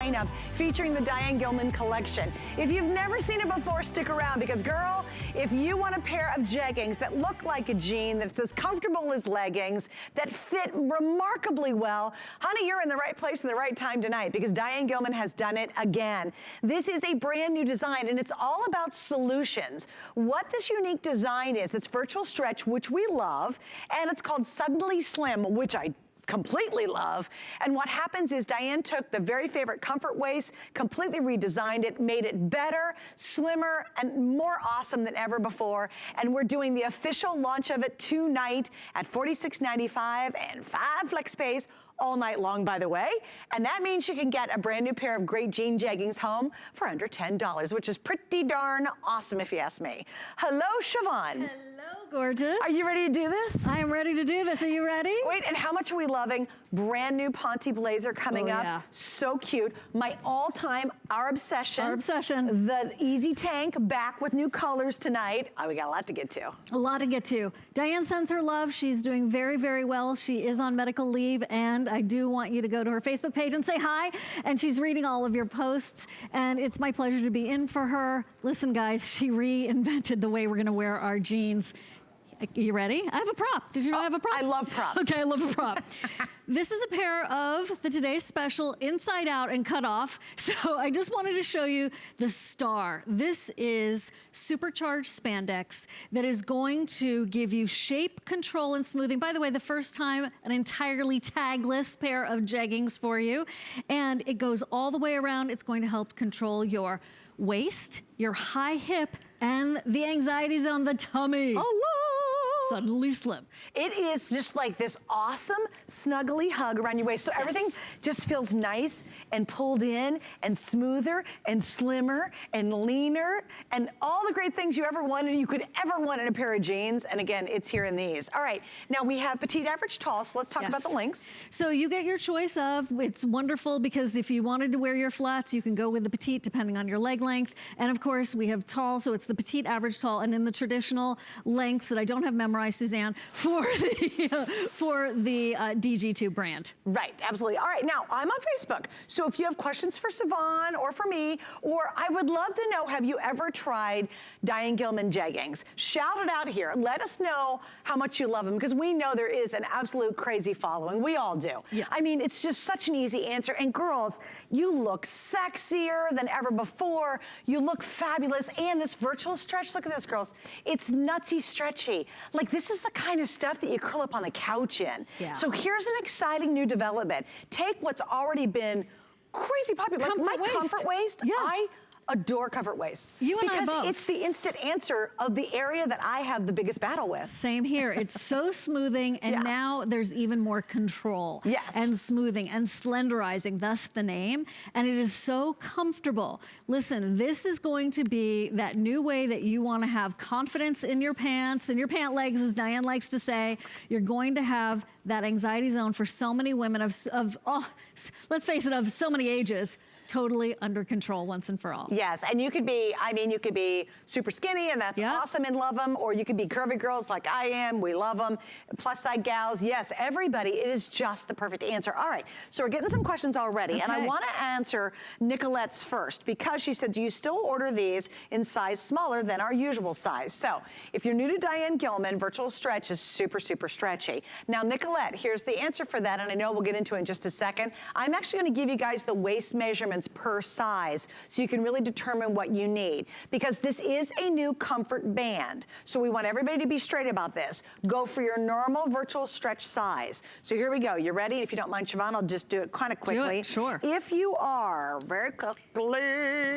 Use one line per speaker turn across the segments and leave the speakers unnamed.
lineup featuring the Diane Gilman collection. If you've never seen it before, stick around because, girl, if you want a pair of jeggings that look like a jean, that's as comfortable as leggings, that fit remarkably well, honey, you're in the right place in the right time tonight because Diane Gilman has done it again. This is a brand new design and it's all about solutions. What this unique design is, it's virtual stretch, which we love, and it's called Suddenly Slim, which I completely love. And what happens is Diane took the very favorite comfort waist, completely redesigned it, made it better, slimmer, and more awesome than ever before. And we're doing the official launch of it tonight at $46.95 and 5 flex pays all night long, by the way. And that means you can get a brand new pair of great jean jeggings home for under $10, which is pretty darn awesome if you ask me. Hello, Siobhan.
Hello, gorgeous.
Are you ready to do this?
I am ready to do this. Are you ready?
Wait, and how much are we loving brand new Ponte Blazer coming up?
Yeah.
So cute. My all-time, our obsession.
Our obsession.
The Easy Tank back with new colors tonight. Oh, we got a lot to get to.
A lot to get to. Diane sends her love. She's doing very, very well. She is on medical leave, and I do want you to go to her Facebook page and say hi. And she's reading all of your posts, and it's my pleasure to be in for her. Listen, guys, she reinvented the way we're gonna wear our jeans. You ready? I have a prop. Did you know I have a prop?
I love props.
Okay, I love a prop. This is a pair of the Today's Special Inside Out and Cut Off. So I just wanted to show you the star. This is supercharged spandex that is going to give you shape, control, and smoothing. By the way, the first time, an entirely tagless pair of jeggings for you. And it goes all the way around. It's going to help control your waist, your high hip, and the anxiety zone, the tummy.
Hello.
Suddenly Slim.
It is just like this awesome snuggly hug around your waist. So everything just feels nice and pulled in and smoother and slimmer and leaner and all the great things you ever wanted, you could ever want in a pair of jeans. And again, it's here in these. All right, now we have petite, average, tall. So let's talk about the lengths.
So you get your choice of, it's wonderful because if you wanted to wear your flats, you can go with the petite depending on your leg length. And of course we have tall, so it's the petite, average, tall, and in the traditional lengths that I don't have memorized, Suzanne, for the DG2 brand.
Right, absolutely. All right, now I'm on Facebook. So if you have questions for Siobhan or for me, or I would love to know, have you ever tried Diane Gilman jeggings? Shout it out here. Let us know how much you love them because we know there is an absolute crazy following. We all do.
Yeah.
I mean, it's just such an easy answer. And girls, you look sexier than ever before. You look fabulous. And this virtual stretch, look at this, girls. It's nutsy stretchy. Like this is the kind of stuff that you curl up on the couch in.
Yeah.
So here's an exciting new development. Take what's already been crazy popular. Like my comfort waist,
yeah.
I adore comfort waist.
You and I both.
Because it's the instant answer of the area that I have the biggest battle with.
Same here. It's so smoothing, and now there's even more control.
Yes.
And smoothing and slenderizing, thus the name. And it is so comfortable. Listen, this is going to be that new way that you want to have confidence in your pants, and your pant legs, as Diane likes to say. You're going to have that anxiety zone for so many women of let's face it, of so many ages. Totally under control once and for all.
Yes, and you could be, I mean, you could be super skinny and that's awesome and love them, or you could be curvy girls like I am, we love them, plus side gals, yes, everybody, it is just the perfect answer. All right, so we're getting some questions already, and I wanna answer Nicolette's first, because she said, do you still order these in size smaller than our usual size? So, if you're new to Diane Gilman, virtual stretch is super, super stretchy. Now, Nicolette, here's the answer for that, and I know we'll get into it in just a second. I'm actually gonna give you guys the waist measurement per size so you can really determine what you need, because this is a new comfort band. So we want everybody to be straight about this. Go for your normal virtual stretch size. So here we go. You ready? If you don't mind, Siobhan, I'll just do it kind of quickly.
Do it, sure.
If you are, very quickly,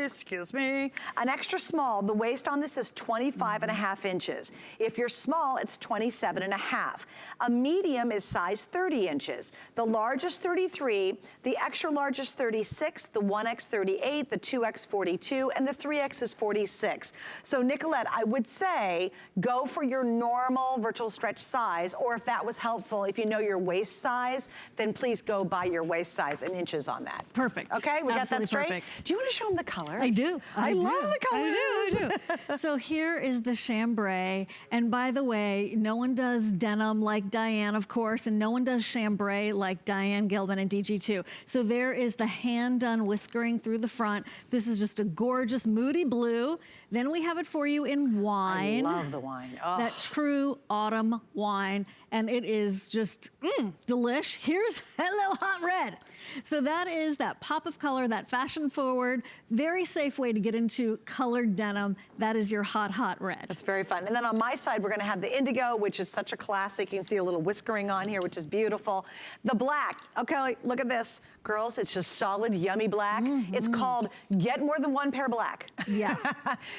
excuse me, an extra small, the waist on this is 25.5 inches. If you're small, it's 27.5. A medium is size 30 inches. The large is 33, the extra large is 36, the 1X 38, the 2X 42, and the 3X is 46. So Nicolette, I would say go for your normal virtual stretch size, or if that was helpful, if you know your waist size, then please go by your waist size and inches on that.
Perfect.
Okay, we got that straight?
Perfect.
Do you want to show them the color?
I do.
I love the color.
I do. I do. So here is the chambray. And by the way, no one does denim like Diane, of course, and no one does chambray like Diane Gilman and DG2. So there is the hand-done whiskering through the front. This is just a gorgeous moody blue. Then we have it for you in wine.
I love the wine. Oh.
That true autumn wine. And it is just delish. Here's Hello Hot Red. So that is that pop of color, that fashion forward, very safe way to get into colored denim. That is your hot, hot red.
That's very fun. And then on my side, we're gonna have the indigo, which is such a classic. You can see a little whiskering on here, which is beautiful. The black, okay, look at this. Girls, it's just solid, yummy black. It's called Get More Than One Pair Black.
Yeah.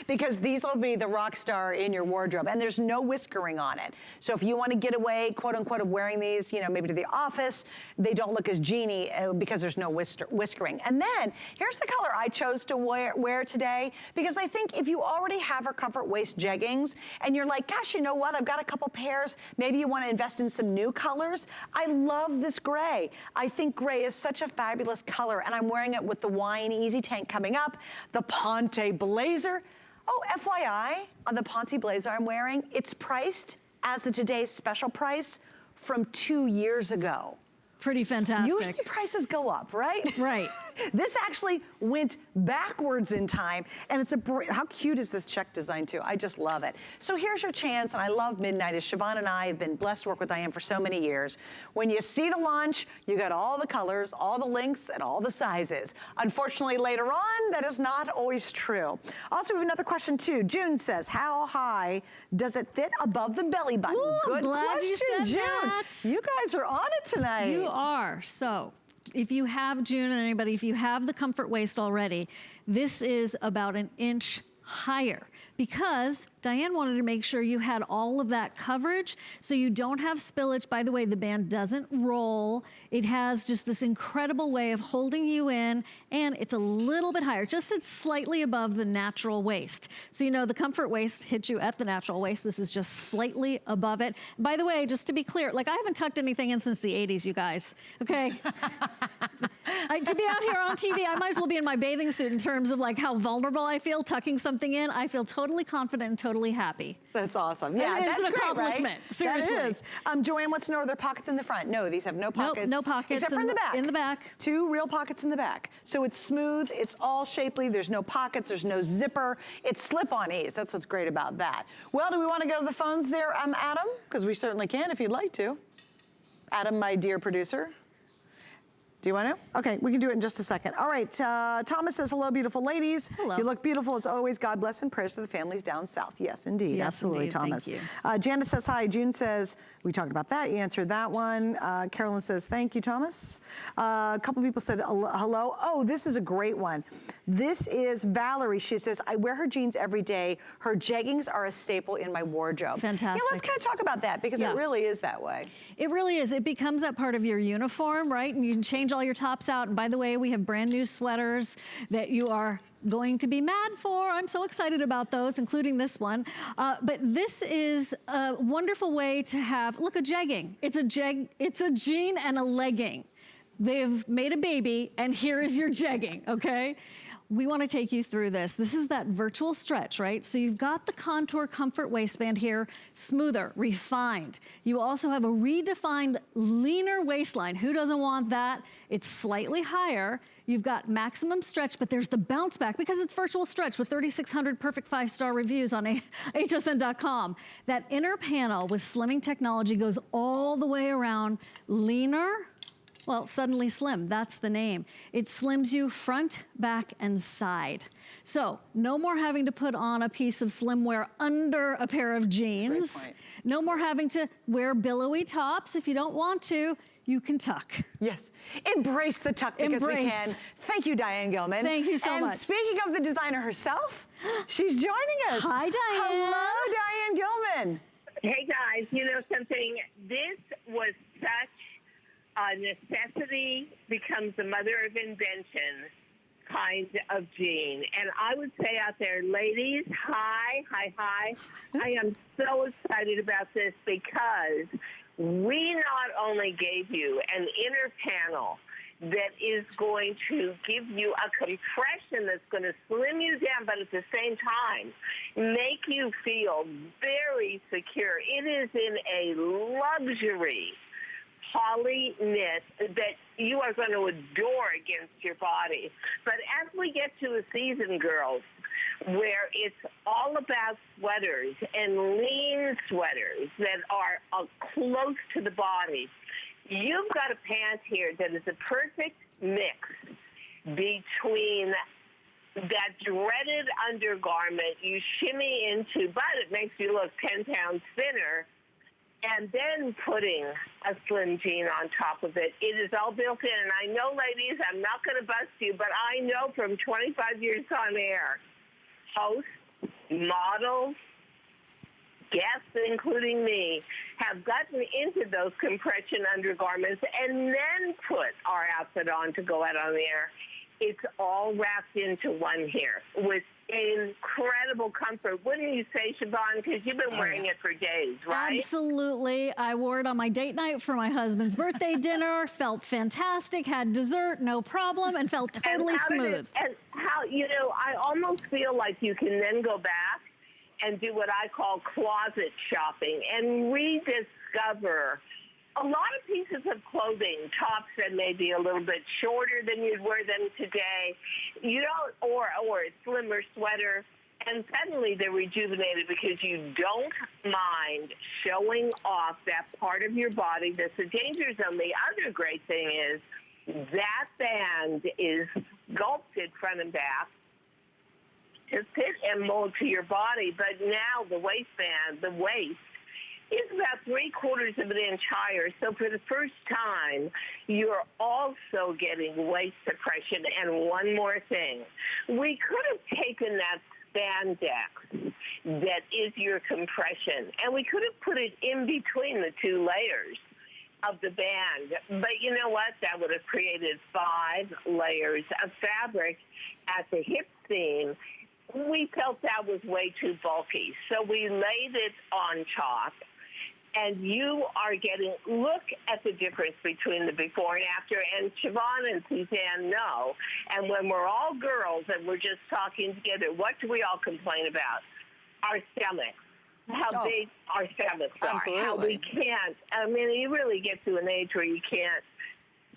Because these will be the rock star in your wardrobe, and there's no whiskering on it. So if you want to get away, quote unquote, of wearing these, you know, maybe to the office, they don't look as jeany because there's no whiskering. And then here's the color I chose to wear today, because I think if you already have our comfort waist jeggings and you're like, gosh, you know what, I've got a couple pairs, maybe you want to invest in some new colors. I love this gray. I think gray is such a fabulous color, and I'm wearing it with the wine easy tank coming up, the Ponte Blazer. Oh, FYI, on the Ponte Blazer I'm wearing, it's priced as the today's special price from 2 years ago.
Pretty fantastic.
Usually prices go up, right?
Right.
This actually went backwards in time, and it's how cute is this check design too? I just love it. So here's your chance, and I love midnight, as Siobhan and I have been blessed to work with Diane for so many years. When you see the launch, you got all the colors, all the lengths, and all the sizes. Unfortunately, later on, that is not always true. Also, we have another question too. June says, how high does it fit above the belly button?
Ooh,
Good
glad
question,
you said
June.
that.
You guys are on it tonight.
You are. So if you have, June and anybody, if you have the comfort waist already, this is about an inch higher, because Diane wanted to make sure you had all of that coverage so you don't have spillage. By the way, the band doesn't roll. It has just this incredible way of holding you in, and it's a little bit higher, just it's slightly above the natural waist. So you know the comfort waist hits you at the natural waist. This is just slightly above it. By the way, just to be clear, like I haven't tucked anything in since the 80s, you guys, okay? To be out here on TV, I might as well be in my bathing suit in terms of like how vulnerable I feel tucking something in. I feel totally confident and totally happy.
That's awesome. Yeah,
it's
that's
an
great,
accomplishment.
Right?
Seriously.
That is. Joanne wants to know, are there pockets in the front? No, these have no pockets.
Nope, no pockets.
Except for in the back.
In the back.
2 real pockets in the back. So it's smooth, it's all shapely, there's no pockets, there's no zipper. It's slip-on ease. That's what's great about that. Well, do we want to go to the phones there, Adam? Because we certainly can if you'd like to. Adam, my dear producer. Do you want to? Okay, we can do it in just a second. All right, Thomas says, hello, beautiful ladies.
Hello.
You look beautiful as always. God bless and prayers to the families down south. Yes, indeed.
Yes,
absolutely,
indeed.
Thomas.
Thank you.
Janice says, hi. June says, we talked about that. You answered that one. Carolyn says, thank you, Thomas. A couple people said, hello. Oh, this is a great one. This is Valerie. She says, I wear her jeans every day. Her jeggings are a staple in my wardrobe.
Fantastic.
Yeah, let's kind of talk about that, because it really is that way.
It really is. It becomes that part of your uniform, right? And you can change all your tops out. And by the way, we have brand new sweaters that you are going to be mad for. I'm so excited about those, including this one. But this is a wonderful way to have, look, a jegging. It's a jean and a legging. They've made a baby, and here is your jegging, okay? We want to take you through this. This is that virtual stretch, right? So you've got the contour comfort waistband here, smoother, refined. You also have a redefined, leaner waistline. Who doesn't want that? It's slightly higher. You've got maximum stretch, but there's the bounce back because it's virtual stretch with 3,600 perfect 5-star reviews on hsn.com. That inner panel with slimming technology goes all the way around, leaner. Well, Suddenly Slim, that's the name. It slims you front, back, and side. So no more having to put on a piece of slimwear under a pair of jeans.
Great point.
No more having to wear billowy tops. If you don't want to, you can tuck.
Yes, embrace the tuck because we can. Thank you, Diane Gilman.
Thank you so much.
And speaking of the designer herself, she's joining us.
Hi, Diane.
Hello, Diane Gilman.
Hey, guys, you know something? This was such a necessity becomes the mother of invention kind of jean. And I would say out there, ladies, hi. I am so excited about this because we not only gave you an inner panel that is going to give you a compression that's going to slim you down, but at the same time, make you feel very secure. It is in a luxury poly knit that you are going to adore against your body. But as we get to a season, girls, where it's all about sweaters and lean sweaters that are close to the body, you've got a pant here that is a perfect mix between that dreaded undergarment you shimmy into, but it makes you look 10 pounds thinner, and then putting a slim jean on top of it. It is all built in. And I know, ladies, I'm not going to bust you, but I know from 25 years on air, hosts, models, guests, including me, have gotten into those compression undergarments and then put our outfit on to go out on the air. It's all wrapped into one here with incredible comfort. Wouldn't you say, Siobhan? Because you've been wearing it for days, right?
Absolutely. I wore it on my date night for my husband's birthday dinner, felt fantastic, had dessert, no problem, and felt totally smooth.
And how, you know, I almost feel like you can then go back and do what I call closet shopping and rediscover a lot of pieces of clothing, tops that may be a little bit shorter than you'd wear them today, you don't, or a slimmer sweater, and suddenly they're rejuvenated because you don't mind showing off that part of your body that's a danger zone. The other great thing is that band is sculpted front and back to fit and mold to your body, but now the waistband, the waist, is about 3/4 of an inch higher. So for the first time, you're also getting waist suppression. And one more thing, we could have taken that spandex that is your compression, and we could have put it in between the two layers of the band. But you know what? That would have created 5 layers of fabric at the hip seam. We felt that was way too bulky. So we laid it on top. And you are getting, look at the difference between the before and after. And Siobhan and Suzanne know. And when we're all girls and we're just talking together, what do we all complain about? Our stomachs. How big our stomachs are.
Absolutely.
How we can't. I mean, you really get to an age where you can't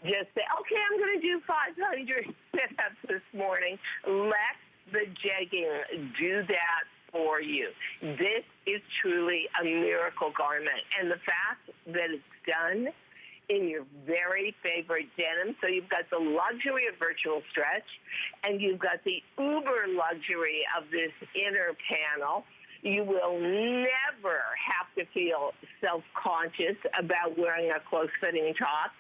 just say, okay, I'm going to do 500 sit-ups this morning. Let the jegging do that for you. This is truly a miracle garment. And the fact that it's done in your very favorite denim, so you've got the luxury of virtual stretch, and you've got the uber luxury of this inner panel. You will never have to feel self-conscious about wearing a close-fitting top.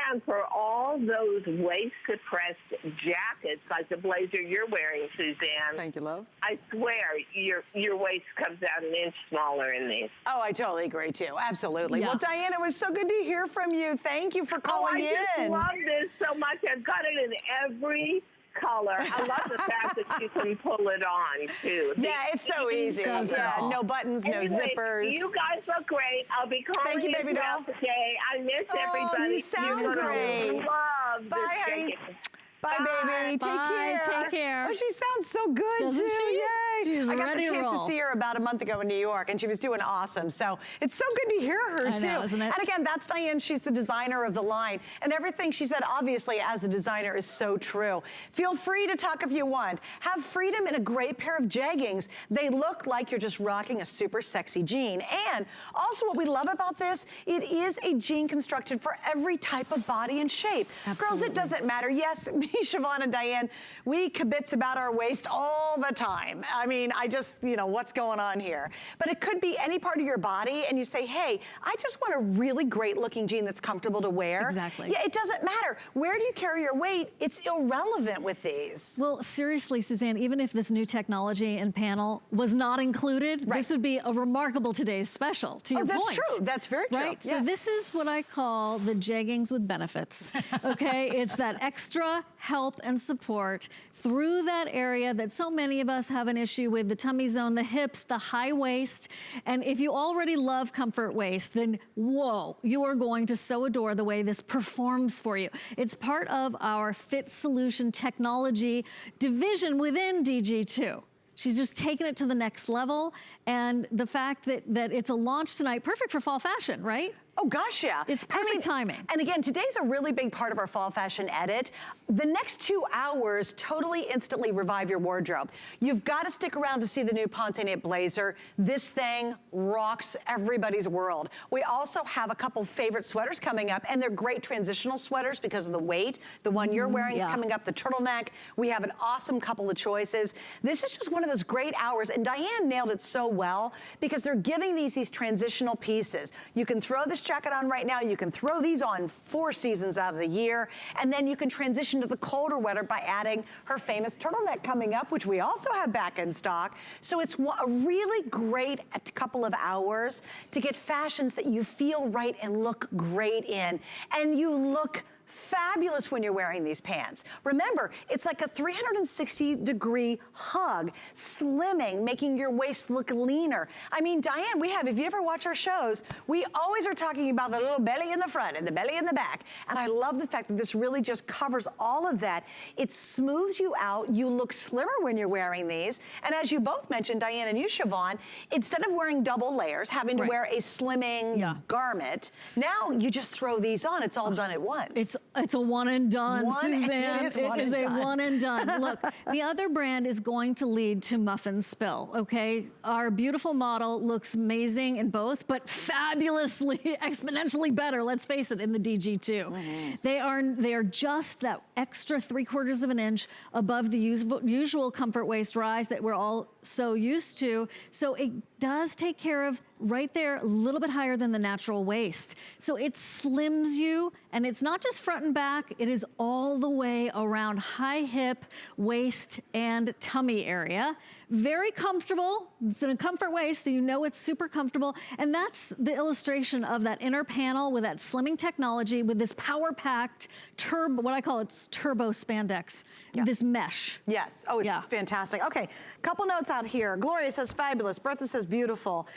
And for all those waist-suppressed jackets, like the blazer you're wearing, Suzanne.
Thank you, love.
I swear your waist comes out an inch smaller in these.
Oh, I totally agree, too. Absolutely.
Yeah.
Well, Diane, it was so good to hear from you. Thank you for calling in.
I just love this so much. I've got it in every color. I love the fact that you can pull it on, too.
Yeah, it's so easy.
so
Yeah,
small.
no buttons, no
Anyway,
zippers.
You guys look great. I'll be calling
Thank you, baby
throughout
doll.
the day. I miss everybody.
you sound
You're gonna
great.
love
Bye,
this
honey.
jacket.
Bye, baby.
Bye.
Take care.
Take care.
Oh, she sounds so good,
Doesn't
too.
she?
Yay.
She's
I got
ready
the
to
chance
roll.
to see her about a month ago in New York, and she was doing awesome. So it's so good to hear her,
I
too.
know, isn't it?
And again, that's Diane. She's the designer of the line. And everything she said, obviously, as a designer, is so true. Feel free to talk if you want. Have freedom in a great pair of jeggings. They look like you're just rocking a super sexy jean. And also what we love about this, it is a jean constructed for every type of body and shape. Girls, it doesn't matter. Yes, me, Siobhan, and Diane, we kibitz about our waist all the time. I mean, I just, you know, what's going on here? But it could be any part of your body, and you say, hey, I just want a really great looking jean that's comfortable to wear.
Exactly.
Yeah, it doesn't matter. Where do you carry your weight? It's irrelevant with these.
Well, seriously, Suzanne, even if this new technology and panel was not included, this would be a remarkable today's special, to your
that's
point.
true. That's very true.
Right? So
Yes.
this is what I call the jeggings with benefits, okay? It's that extra help and support through that area that so many of us have an issue with, the tummy zone, the hips, the high waist. And if you already love comfort waist, then whoa, you are going to so adore the way this performs for you. It's part of our Fit Solution Technology division within DG2. She's just taken it to the next level. And the fact that it's a launch tonight, perfect for fall fashion, right?
Oh gosh, yeah.
It's perfect timing.
And again, today's a really big part of our fall fashion edit. The next 2 hours totally instantly revive your wardrobe. You've got to stick around to see the new Ponte Blazer. This thing rocks everybody's world. We also have a couple favorite sweaters coming up, and they're great transitional sweaters because of the weight. The one you're wearing is coming up, the turtleneck. We have an awesome couple of choices. This is just one of those great hours, and Diane nailed it so well because they're giving these transitional pieces. You can throw this jacket on right now. You can throw these on 4 seasons out of the year, and then you can transition to the colder weather by adding her famous turtleneck coming up, which we also have back in stock. So it's a really great couple of hours to get fashions that you feel right and look great in, and you look fabulous when you're wearing these pants. Remember, it's like a 360-degree hug, slimming, making your waist look leaner. I mean, Diane, if you ever watch our shows, we always are talking about the little belly in the front and the belly in the back. And I love the fact that this really just covers all of that. It smooths you out. You look slimmer when you're wearing these. And as you both mentioned, Diane and you, Siobhan, instead of wearing double layers, having to wear a slimming garment, now you just throw these on. It's all done at once.
It's a one and done, Suzanne. It is a one and done. Look, the other brand is going to lead to muffin spill, okay? Our beautiful model looks amazing in both, but fabulously, exponentially better, let's face it, in the DG2. They are just that extra 3/4 of an inch above the usual comfort waist rise that we're all so used to. So it does take care of right there, a little bit higher than the natural waist. So it slims you, and it's not just front and back, it is all the way around high hip, waist, and tummy area. Very comfortable. It's in a comfort waist, so you know it's super comfortable. And that's the illustration of that inner panel with that slimming technology with this power-packed turbo, what I call it's turbo spandex, this mesh.
Yes, oh, it's fantastic. Okay, couple notes out here. Gloria says fabulous, Bertha says beautiful.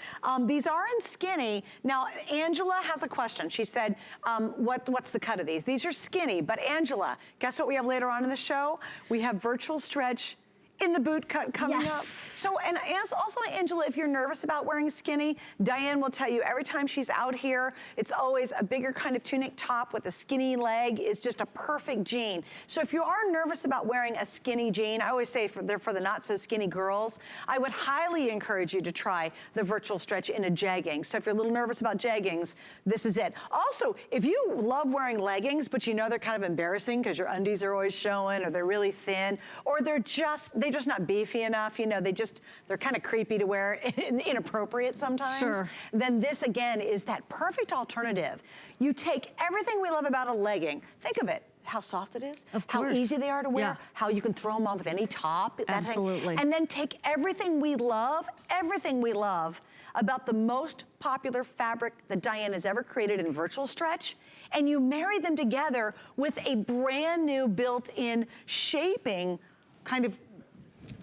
These are in skinny. Now, Angela has a question. She said, what's the cut of these? These are skinny, but Angela, guess what we have later on in the show? We have virtual stretch in the boot cut coming up. So, and also, Angela, if you're nervous about wearing skinny, Diane will tell you every time she's out here, it's always a bigger kind of tunic top with a skinny leg. It's just a perfect jean. So if you are nervous about wearing a skinny jean, I always say they're for the not so skinny girls, I would highly encourage you to try the virtual stretch in a jegging. So if you're a little nervous about jeggings, this is it. Also, if you love wearing leggings, but you know they're kind of embarrassing because your undies are always showing, or they're really thin, or they're just not beefy enough, you know, they're kind of creepy to wear, inappropriate sometimes.
Sure.
Then this again is that perfect alternative. You take everything we love about a legging, think of it, how soft it is,
of
how
course.
easy they are to wear, how you can throw them on with any top,
Absolutely.
and then take everything we love about the most popular fabric that Diane has ever created in virtual stretch, and you marry them together with a brand new built-in shaping kind of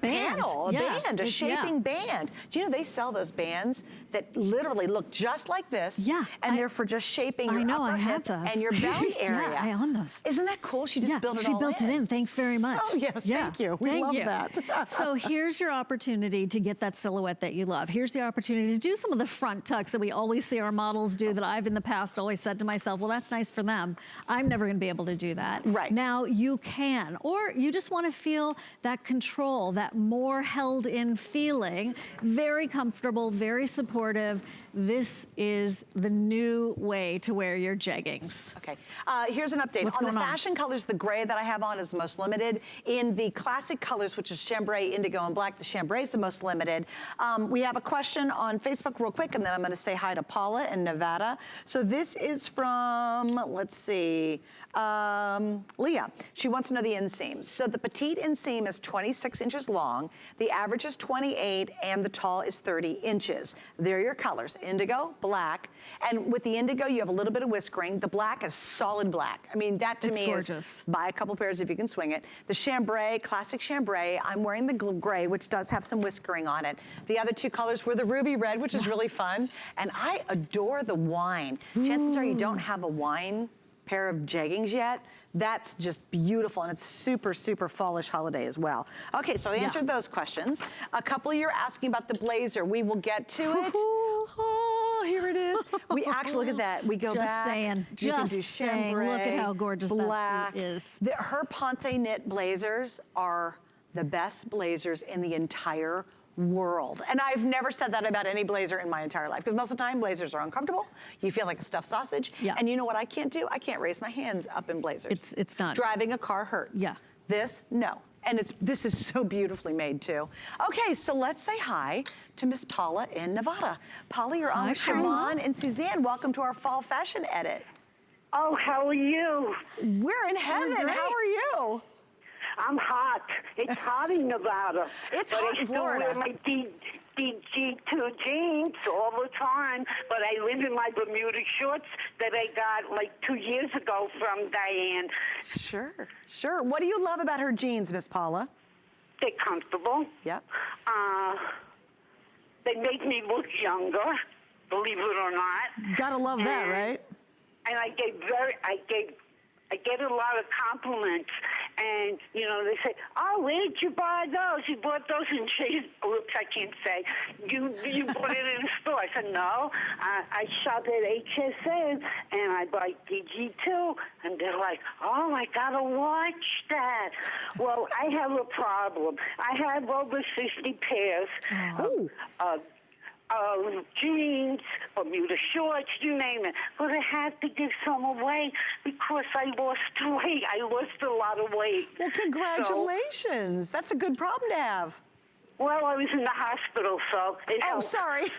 panel, a shaping band. Do you know they sell those bands that literally look just like this?
Yeah.
And they're for just shaping your upper hip and your belly area.
I own those.
Isn't that cool? She just built it all in.
She built it in. Thanks very much.
Oh, yes. Thank you. We love that.
So here's your opportunity to get that silhouette that you love. Here's the opportunity to do some of the front tucks that we always see our models do that I've in the past always said to myself, well, that's nice for them. I'm never going to be able to do that.
Right.
Now you can. Or you just want to feel that control, that more held in feeling. Very comfortable, very supportive. This is the new way to wear your jeggings.
Okay, here's an update.
What's
on
going
the
on?
fashion colors, the gray that I have on is the most limited. In the classic colors, which is Chambray, Indigo, and Black, the Chambray is the most limited. We have a question on Facebook real quick, and then I'm gonna say hi to Paula in Nevada. So this is from, let's see, Leah, she wants to know the inseam. So the petite inseam is 26 inches long, the average is 28, and the tall is 30 inches. There are your colors, indigo, black, and with the indigo, you have a little bit of whiskering. The black is solid black. I mean, that to me
gorgeous.
is buy a couple pairs if you can swing it. The chambray, classic chambray, I'm wearing the gray, which does have some whiskering on it. The other two colors were the ruby red, which is really fun, and I adore the wine. Chances are you don't have a wine pair of jeggings yet. That's just beautiful, and it's super, super fallish holiday as well. Okay, so I answered those questions. A couple of you are asking about the blazer. We will get to it. Oh, here it is. We actually, look at that. We go
just
back.
Saying,
You can
just
do
saying.
chambray,
Look at how gorgeous
black.
that suit is.
Her Ponte knit blazers are the best blazers in the entire world. And I've never said that about any blazer in my entire life, because most of the time blazers are uncomfortable. You feel like a stuffed sausage.
Yeah.
And you know what I can't do? I can't raise my hands up in blazers.
It's not.
Driving a car hurts.
Yeah.
This, no. And this is so beautifully made too. Okay, so let's say hi to Miss Paula in Nevada. Paula, you're on with Siobhan and Suzanne. Welcome to our fall fashion edit.
Oh, how are you?
We're in heaven.
great.
How are you?
I'm hot. It's hot in Nevada.
It's
but
hot
I
in
still
Florida.
wear my DG2 jeans all the time, but I live in my Bermuda shorts that I got like 2 years ago from Diane.
Sure, sure. What do you love about her jeans, Miss Paula?
They're comfortable.
Yep.
They make me look younger, believe it or not.
Gotta love that, right?
And I get a lot of compliments, and you know they say, "Oh, where did you buy those? You bought those in Chase." Oops, I can't say. You bought it in a store. I said, "No, I shop at HSN, and I buy DG2." And they're like, "Oh, I gotta watch that." Well, I have a problem. I have over 50 pairs of jeans, Bermuda shorts, you name it. But I had to give some away because I lost weight. I lost a lot of weight.
Well, congratulations. That's a good problem to have.
Well, I was in the hospital, so it
Oh,
helped.
sorry.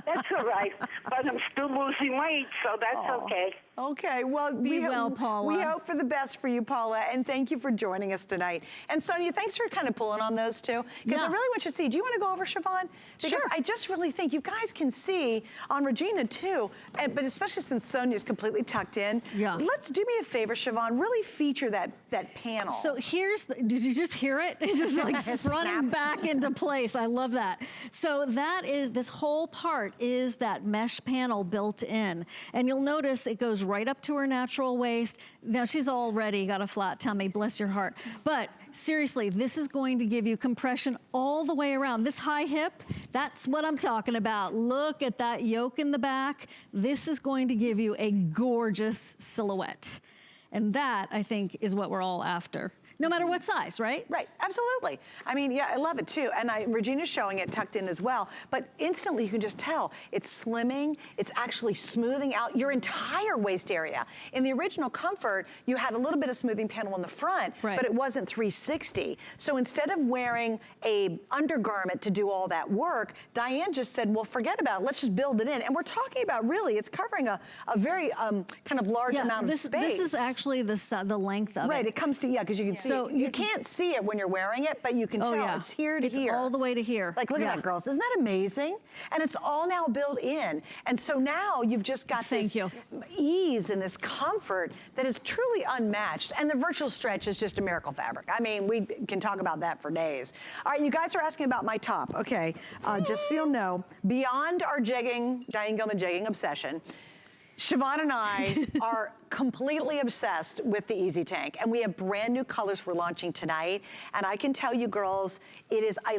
That's all right. But I'm still losing weight, so that's okay.
Okay, well,
Be well, Paula.
We hope for the best for you, Paula, and thank you for joining us tonight. And Sonia, thanks for kind of pulling on those two, because I really want you to see. Do you want to go over, Siobhan? Because
Sure.
I just really think you guys can see on Regina too, but especially since Sonia's completely tucked in.
Yeah.
Let's do me a favor, Siobhan. Really feature that panel.
So did you just hear it? It just like running back into place. I love that. So that is, this whole part is that mesh panel built in. And you'll notice it goes right up to her natural waist. Now she's already got a flat tummy, bless your heart. But seriously, this is going to give you compression all the way around. This high hip, that's what I'm talking about. Look at that yoke in the back. This is going to give you a gorgeous silhouette. And that, I think, is what we're all after. No matter what size, right?
Right, absolutely. I mean, yeah, I love it too. And Regina's showing it tucked in as well. But instantly you can just tell it's slimming. It's actually smoothing out your entire waist area. In the original Comfort, you had a little bit of smoothing panel in the front, but it wasn't 360. So instead of wearing a undergarment to do all that work, Diane just said, well, forget about it. Let's just build it in. And we're talking about really, it's covering a very kind of large amount of space.
This is actually the length of it.
Right, it comes to, because you can see. So you can't see it when you're wearing it, but you can tell it's here to here.
It's all the way to here.
Like, look at that, girls. Isn't that amazing? And it's all now built in. And so now you've just got this ease and this comfort that is truly unmatched. And the virtual stretch is just a miracle fabric. I mean, we can talk about that for days. All right, you guys are asking about my top. Okay, just so you'll know, beyond our jegging, Diane Gilman jegging obsession, Siobhan and I are completely obsessed with the Easy Tank, and we have brand new colors we're launching tonight. And I can tell you girls, it is, I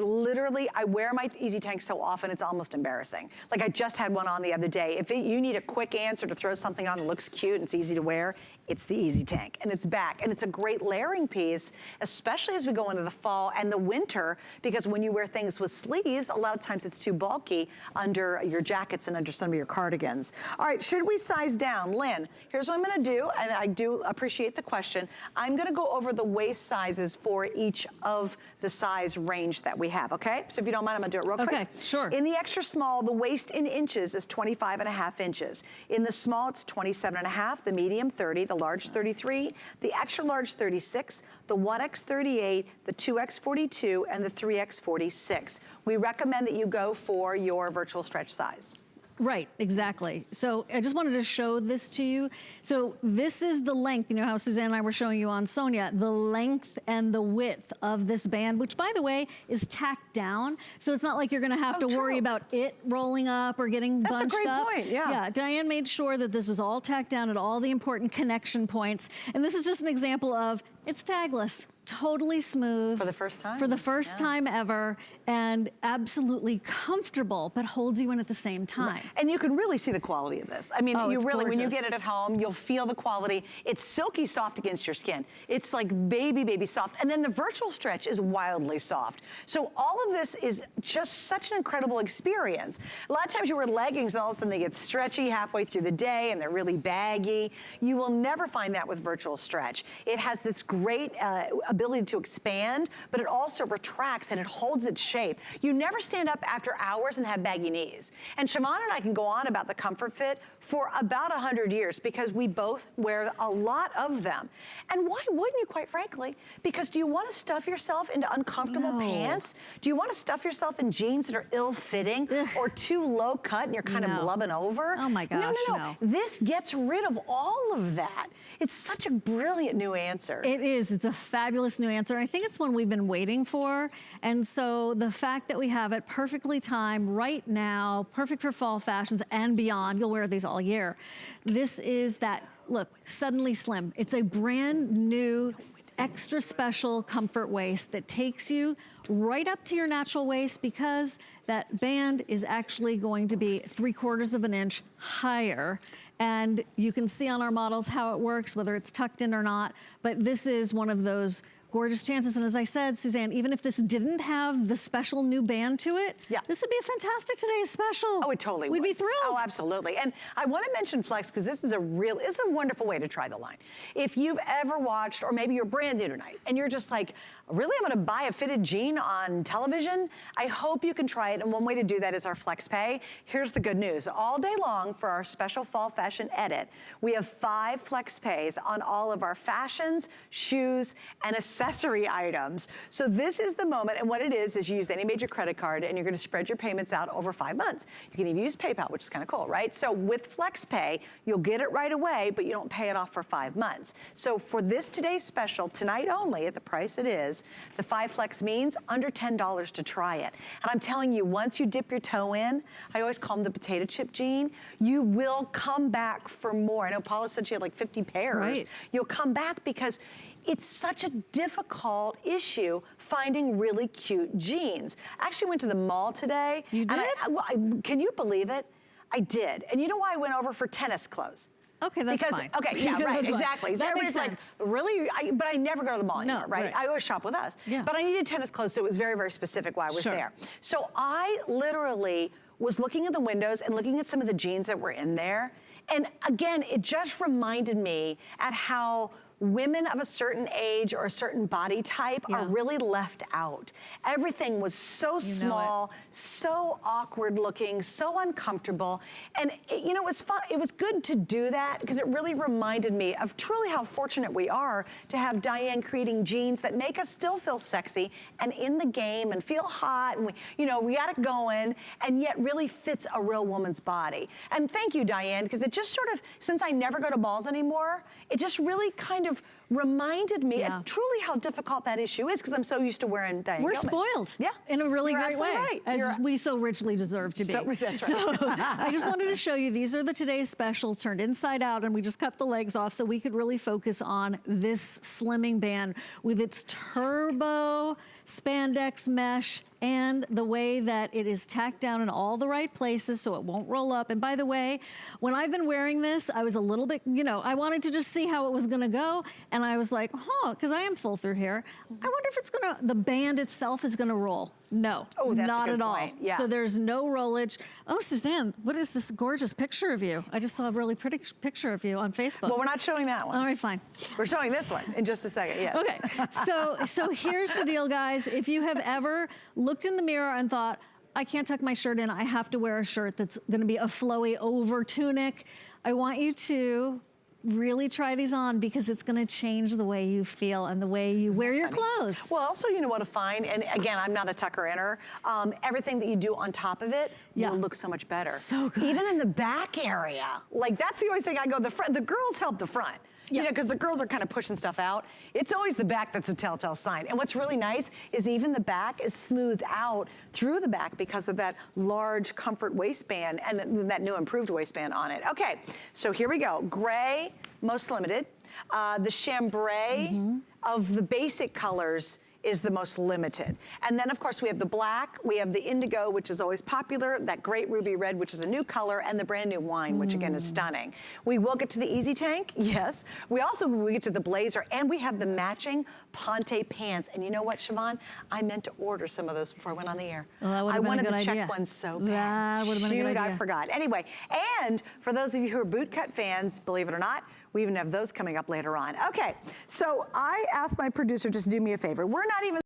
wear my Easy Tank so often it's almost embarrassing. Like I just had one on the other day. If you need a quick answer to throw something on that looks cute and it's easy to wear, it's the Easy Tank, and it's back. And it's a great layering piece, especially as we go into the fall and the winter, because when you wear things with sleeves, a lot of times it's too bulky under your jackets and under some of your cardigans. All right, should we size down? Lynn, here's what I'm gonna gonna do, and I do appreciate the question, I'm gonna go over the waist sizes for each of the size range that we have, okay? So if you don't mind, I'm gonna do it real quick.
Okay, sure.
In the extra small, the waist in inches is 25.5 inches. In the small, it's 27.5, the medium 30, the large 33, the extra large 36, the 1X 38, the 2X 42, and the 3X 46. We recommend that you go for your virtual stretch size.
Right, exactly. So I just wanted to show this to you. So this is the length, you know how Suzanne and I were showing you on Sonia, the length and the width of this band, which by the way, is tacked down. So it's not like you're gonna have to worry about it rolling up or getting bunched up.
That's a great point, yeah.
Yeah, Diane made sure that this was all tacked down at all the important connection points. And this is just an example of, it's tagless. Totally smooth.
For the first time?
For the first time ever, and absolutely comfortable, but holds you in at the same time.
Right. And you can really see the quality of this. I mean,
Oh,
you
it's
really, when you
gorgeous.
get it at home, you'll feel the quality. It's silky soft against your skin. It's like baby soft. And then the virtual stretch is wildly soft. So all of this is just such an incredible experience. A lot of times you wear leggings and all of a sudden they get stretchy halfway through the day and they're really baggy. You will never find that with virtual stretch. It has this great ability to expand, but it also retracts and it holds its shape. You never stand up after hours and have baggy knees. And Siobhan and I can go on about the comfort fit for about 100 years because we both wear a lot of them. And why wouldn't you, quite frankly? Because do you want to stuff yourself into uncomfortable pants? Do you want to stuff yourself in jeans that are ill-fitting or too low cut and you're kind of blubbing over?
Oh my gosh,
no. This gets rid of all of that. It's such a brilliant new answer.
It is. It's a fabulous new answer. I think it's one we've been waiting for. And so the fact that we have it perfectly timed right now, perfect for fall fashions and beyond, you'll wear these all year. This is that, look, suddenly slim. It's a brand new, extra special comfort waist that takes you right up to your natural waist because that band is actually going to be 3/4 of an inch higher. And you can see on our models how it works, whether it's tucked in or not. But this is one of those gorgeous chances. And as I said, Suzanne, even if this didn't have the special new band to it, this would be a fantastic today's special.
Oh, it totally
We'd
would.
be thrilled.
Oh, absolutely. And I want to mention Flex because this is it's a wonderful way to try the line. If you've ever watched, or maybe you're brand new tonight, and you're just like, really, I'm going to buy a fitted jean on television? I hope you can try it. And one way to do that is our Flex Pay. Here's the good news. All day long for our special fall fashion edit, we have 5 Flex Pays on all of our fashions, shoes, and accessory items. So this is the moment, and what it is you use any major credit card and you're gonna spread your payments out over 5 months. You can even use PayPal, which is kind of cool, right? So with Flex Pay, you'll get it right away, but you don't pay it off for 5 months. So for this today's special, tonight only, at the price it is, the 5 Flex means under $10 to try it. And I'm telling you, once you dip your toe in, I always call them the potato chip jean, you will come back for more. I know Paula said she had like 50 pairs.
Right.
You'll come back because it's such a difficult issue finding really cute jeans. I actually went to the mall today.
You did?
And can you believe it? I did. And you know why I went over? For tennis clothes.
Okay, that's fine.
Okay, yeah, right,
That's fine.
exactly. So
That makes
everybody's
sense.
like, really? But I never go to the mall anymore, right?
right.
I always shop with us.
Yeah.
But I needed tennis clothes, so it was very, very specific why I was there. So I literally was looking at the windows and looking at some of the jeans that were in there. And again, it just reminded me at how women of a certain age or a certain body type are really left out. Everything was so small, so awkward looking, so uncomfortable. And it was fun. It was good to do that because it really reminded me of truly how fortunate we are to have Diane creating jeans that make us still feel sexy and in the game and feel hot and we got it going and yet really fits a real woman's body. And thank you, Diane, because it just sort of, since I never go to balls anymore, it just really kind of reminded me of truly how difficult that issue is because I'm so used to wearing Diane
We're
Gilman.
spoiled.
Yeah.
In a really
You're
great way.
absolutely right.
As we so richly deserve to be.
That's right.
So I just wanted to show you, these are the today's special, turned inside out, and we just cut the legs off so we could really focus on this slimming band with its turbo spandex mesh and the way that it is tacked down in all the right places so it won't roll up. And by the way, when I've been wearing this, I was a little bit, I wanted to just see how it was gonna go, and and I was like, because I am full through here. I wonder if it's gonna, the band itself is gonna roll. No,
Oh, that's
not
a good
at all.
point. Yeah.
So there's no rollage. Oh, Suzanne, what is this gorgeous picture of you? I just saw a really pretty picture of you on Facebook.
Well, we're not showing that one.
All right, fine.
We're showing this one in just a second, yes.
Okay, so here's the deal, guys. If you have ever looked in the mirror and thought, I can't tuck my shirt in, I have to wear a shirt that's gonna be a flowy over tunic, I want you to really try these on because it's gonna change the way you feel and the way you wear your clothes.
Well, also, you know what to find, and again, I'm not a tucker-inner, everything that you do on top of it will look so much better.
So good.
Even in the back area. Like, that's the always thing I go, the front, the girls help the front. You know, because the girls are kind of pushing stuff out. It's always the back that's a telltale sign. And what's really nice is even the back is smoothed out through the back because of that large comfort waistband and that new improved waistband on it. Okay, so here we go. Gray, most limited. The chambray of the basic colors is the most limited. And then of course we have the black, we have the indigo, which is always popular, that great ruby red, which is a new color, and the brand new wine, which again is stunning. We will get to the easy tank, yes. We get to the blazer, and we have the matching Ponte pants. And you know what, Siobhan? I meant to order some of those before I went on the air.
Well, that would have been a good idea.
I wanted the check ones so bad.
That would have been a good idea.
I forgot. Anyway, and for those of you who are bootcut fans, believe it or not, we even have those coming up later on. Okay, so I asked my producer just to do me a favor. We're not even